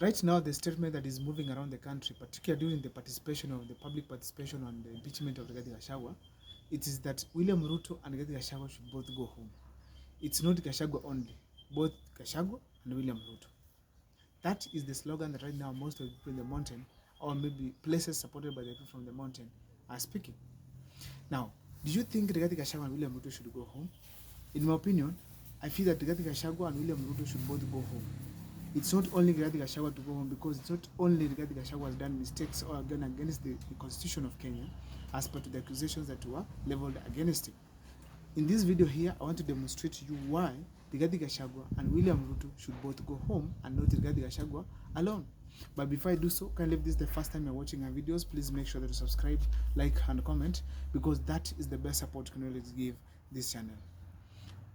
Right now, the statement that is moving around the country, particularly during the participation of the public participation on the impeachment of Rigathi Gachagua, it is that William Ruto and Rigathi Gachagua should both go home. It's not Gachagua only, both Gachagua and William Ruto. That is the slogan that right now most of the people in the mountain, or maybe places supported by the people from the mountain, are speaking. Now, do you think Rigathi Gachagua and William Ruto should go home? In my opinion, I feel that Rigathi Gachagua and William Ruto should both go home. It's not only Rigathi Gachagua to go home, because it's not only Rigathi Gachagua has done mistakes or gone against the constitution of Kenya as per to the accusations that were leveled against him. In this video here, I want to demonstrate to you why Rigathi Gachagua and William Ruto should both go home and not Rigathi Gachagua alone. But before I do so, can if this is the first time you're watching our videos, please make sure that you subscribe, like, and comment, because that is the best support you can always give this channel.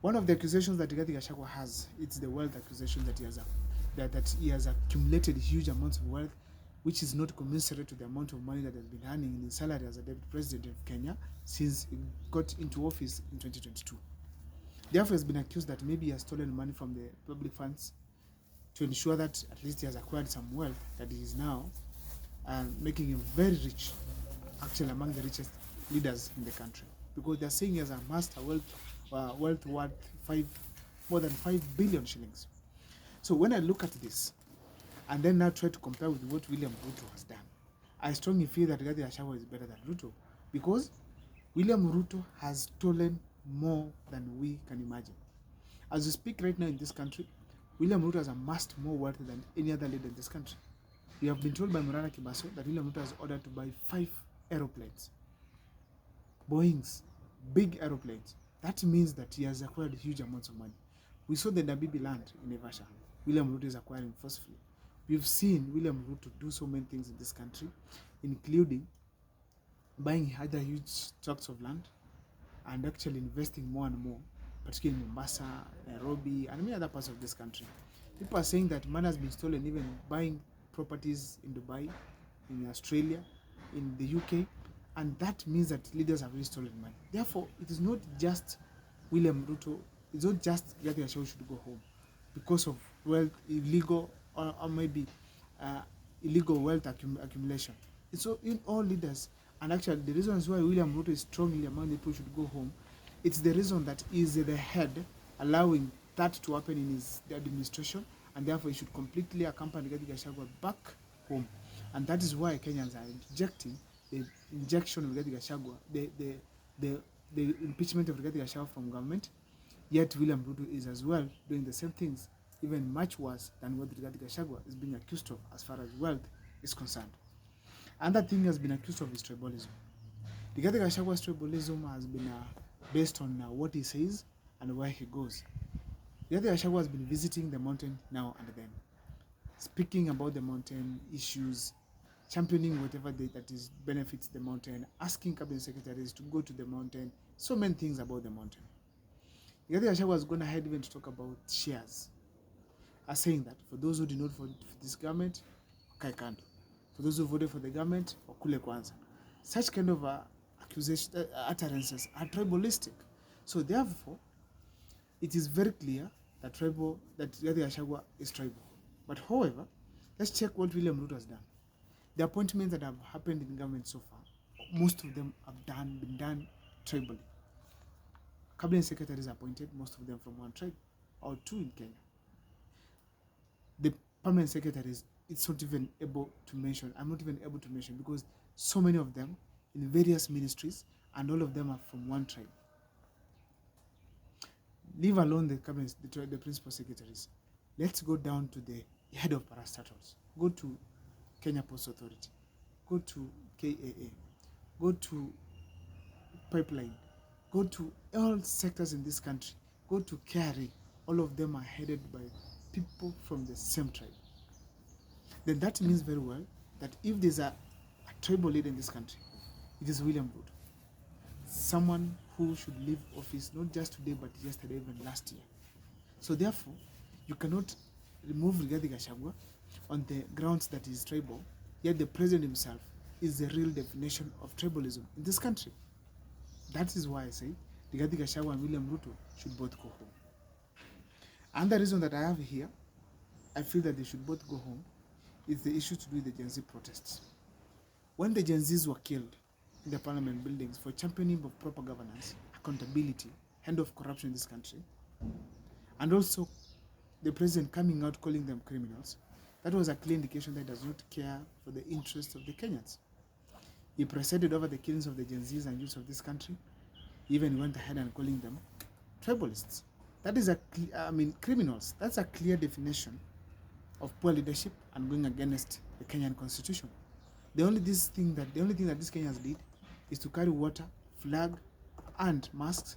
One of the accusations that Rigathi Gachagua has, it's the wealth accusation that he has accumulated huge amounts of wealth, which is not commensurate to the amount of money that has been earning in his salary as a deputy president of Kenya since he got into office in 2022. Therefore, he has been accused that maybe he has stolen money from the public funds to ensure that at least he has acquired some wealth that he is now making him very rich, actually among the richest leaders in the country, because they are saying he has amassed a wealth worth more than 5 billion shillings. So when I look at this and then now try to compare with what William Ruto has done, I strongly feel that Rigathi Gachagua is better than Ruto, because William Ruto has stolen more than we can imagine. As we speak right now in this country, William Ruto has amassed more wealth than any other leader in this country. We have been told by Murana Kibaso that William Ruto has ordered to buy 5 aeroplanes, Boeings, big aeroplanes. That means that he has acquired huge amounts of money. We saw the Nabibi land in Naivasha. William Ruto is acquiring forcefully. We've seen William Ruto do so many things in this country, including buying other huge tracts of land and actually investing more and more, particularly in Mombasa, Nairobi, and many other parts of this country. People are saying that money has been stolen, even buying properties in Dubai, in Australia, in the UK, and that means that leaders have really stolen money. Therefore, it is not just William Ruto, it's not just Rigathi Gachagua should go home because of wealth, illegal or maybe illegal wealth accumulation. It's so in all leaders, and actually the reasons why William Ruto is strongly among the people should go home, it's the reason that he is the head, allowing that to happen in his administration, and therefore he should completely accompany Rigathi Gachagua back home. And that is why Kenyans are rejecting the injection of Rigathi Gachagua, the impeachment of Rigathi Gachagua from government. Yet William Ruto is as well doing the same things, even much worse than what Rigathi Gachagua is being accused of as far as wealth is concerned. Another thing he has been accused of is tribalism. Rigathi Gachagua's tribalism has been based on what he says and where he goes. Rigathi Gachagua has been visiting the mountain now and then, speaking about the mountain issues, championing whatever that is benefits the mountain, asking cabinet secretaries to go to the mountain, so many things about the mountain. Rigathi Gachagua has gone ahead even to talk about shares, saying that for those who did not vote for this government, okay, kando. For those who voted for the government, wakule kwanza. Such kind of utterances are tribalistic. So therefore, it is very clear that Rigathi Gachagua is tribal. But however, let's check what William Ruto has done. The appointments that have happened in government so far, most of them have been done tribally. Cabinet secretaries appointed, most of them from one tribe or two in Kenya. The permanent secretaries, it's not even able to mention. I'm not even able to mention because so many of them in various ministries, and all of them are from one tribe. Leave alone the cabinet, the principal secretaries. Let's go down to the head of parastatals. Go to Kenya Post Authority. Go to KAA. Go to pipeline. Go to all sectors in this country. Go to KRA. All of them are headed by people from the same tribe. Then that means very well that if there's a tribal leader in this country, it is William Ruto. Someone who should leave office not just today but yesterday, even last year. So therefore, you cannot remove Rigathi Gachagua on the grounds that he is tribal, yet the president himself is the real definition of tribalism in this country. That is why I say Rigathi Gachagua and William Ruto should both go home. And the reason that I have here, I feel that they should both go home, is the issue to do with the Gen Z protests. When the Gen Zs were killed in the parliament buildings for championing of proper governance, accountability, end of corruption in this country, and also the president coming out calling them criminals, that was a clear indication that he does not care for the interests of the Kenyans. He presided over the killings of the Gen Zs and youths of this country. He even went ahead and calling them tribalists. That is criminals. That's a clear definition of poor leadership and going against the Kenyan constitution. The only thing that these Kenyans did is to carry water, flag, and masks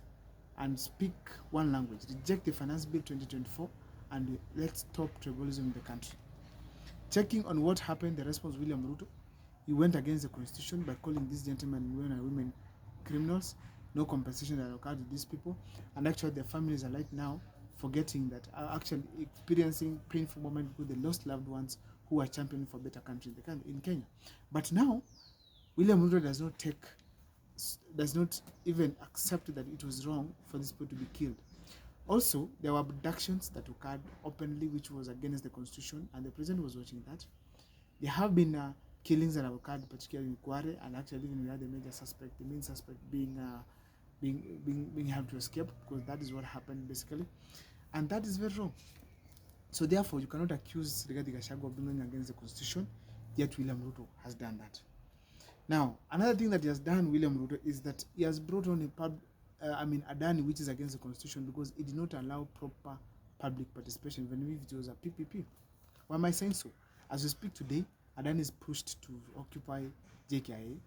and speak one language. Reject the Finance Bill 2024 and let's stop tribalism in the country. Checking on what happened, the response William Ruto, he went against the constitution by calling these gentlemen, men and women criminals, no compensation that occurred to these people, and actually their families are right now forgetting that are actually experiencing painful moments because they lost loved ones who are championing for better country in Kenya. But now, William Ruto does not even accept that it was wrong for these people to be killed. Also, there were abductions that occurred openly, which was against the constitution, and the president was watching that. There have been killings that have occurred, particularly in Kware, and actually even we had the major suspect, the main suspect being able to escape, because that is what happened basically, and that is very wrong. So therefore, you cannot accuse Rigathi Gachagua of being against the constitution, yet William Ruto has done that. Now, another thing that he has done, William Ruto, is that he has brought on Adani, which is against the constitution, because it did not allow proper public participation, even if it was a PPP. Why am I saying so? As we speak today, Adani is pushed to occupy JKIA,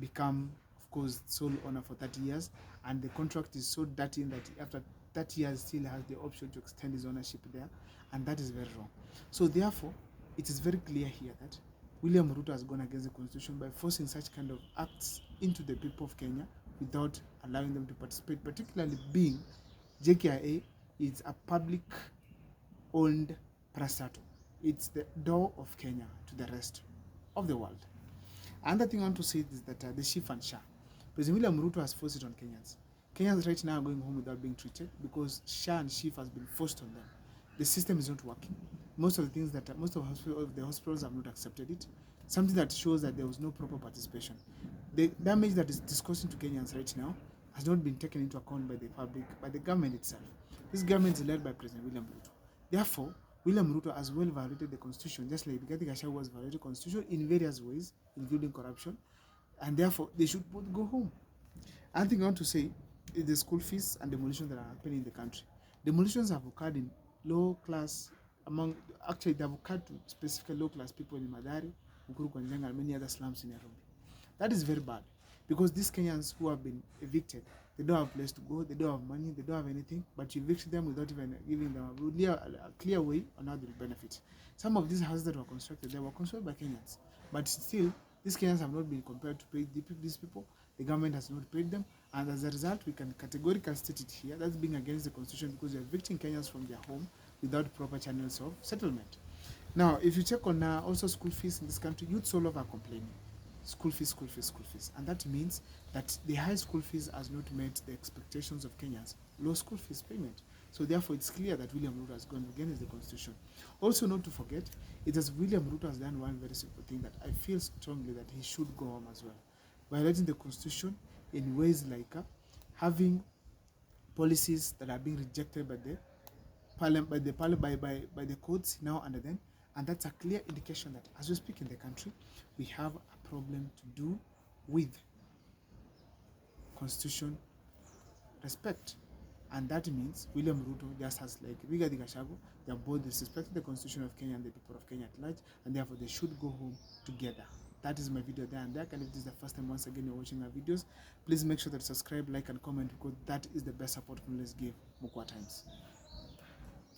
become, of course, sole owner for 30 years, and the contract is so dirty that after 30 years still has the option to extend his ownership there, and that is very wrong. So therefore, it is very clear here that William Ruto has gone against the constitution by forcing such kind of acts into the people of Kenya without allowing them to participate, particularly being JKIA is a public-owned parastatal. It's the door of Kenya to the rest of the world. Another thing I want to say is that the chief and SHA, President William Ruto has forced it on Kenyans. Kenyans right now are going home without being treated because SHA and chief has been forced on them. The system is not working. Most of the hospitals have not accepted it. Something that shows that there was no proper participation. The damage that is discussing to Kenyans right now has not been taken into account by the public, by the government itself. This government is led by President William Ruto. Therefore, William Ruto has well violated the constitution, just like Rigathi Gachagua has violated the constitution in various ways, including corruption, and therefore they should both go home. Another thing I want to say is the school fees and demolitions that are happening in the country. Demolitions have occurred in low class, they have occurred to specific low class people in Madari, Ukuru Kwanjanga, and many other slums in Nairobi. That is very bad, because these Kenyans who have been evicted, they don't have a place to go, they don't have money, they don't have anything, but you evict them without even giving them a clear way on how they will benefit. Some of these houses that were constructed, they were constructed by Kenyans, but still, these Kenyans have not been compared to pay these people. The government has not paid them, and as a result, we can categorically state it here, that's being against the constitution, because you're evicting Kenyans from their home without proper channels of settlement. Now, if you check on also school fees in this country, youths all over are complaining. School fees. And that means that the high school fees has not met the expectations of Kenyans. Low school fees payment. So therefore, it's clear that William Ruto has gone against the constitution. Also, not to forget, it is William Ruto has done one very simple thing that I feel strongly that he should go home as well. Violating the constitution in ways like having policies that are being rejected by the courts now and then, and that's a clear indication that as we speak in the country, we have a problem to do with constitution respect, and that means William Ruto, just as like Rigathi Gachagua, they are both disrespecting the constitution of Kenya and the people of Kenya at large, and therefore they should go home together. That is my video there and there. And if this is the first time once again you're watching our videos, please make sure that subscribe, like, and comment, because that is the best support we can give Mukwa Times.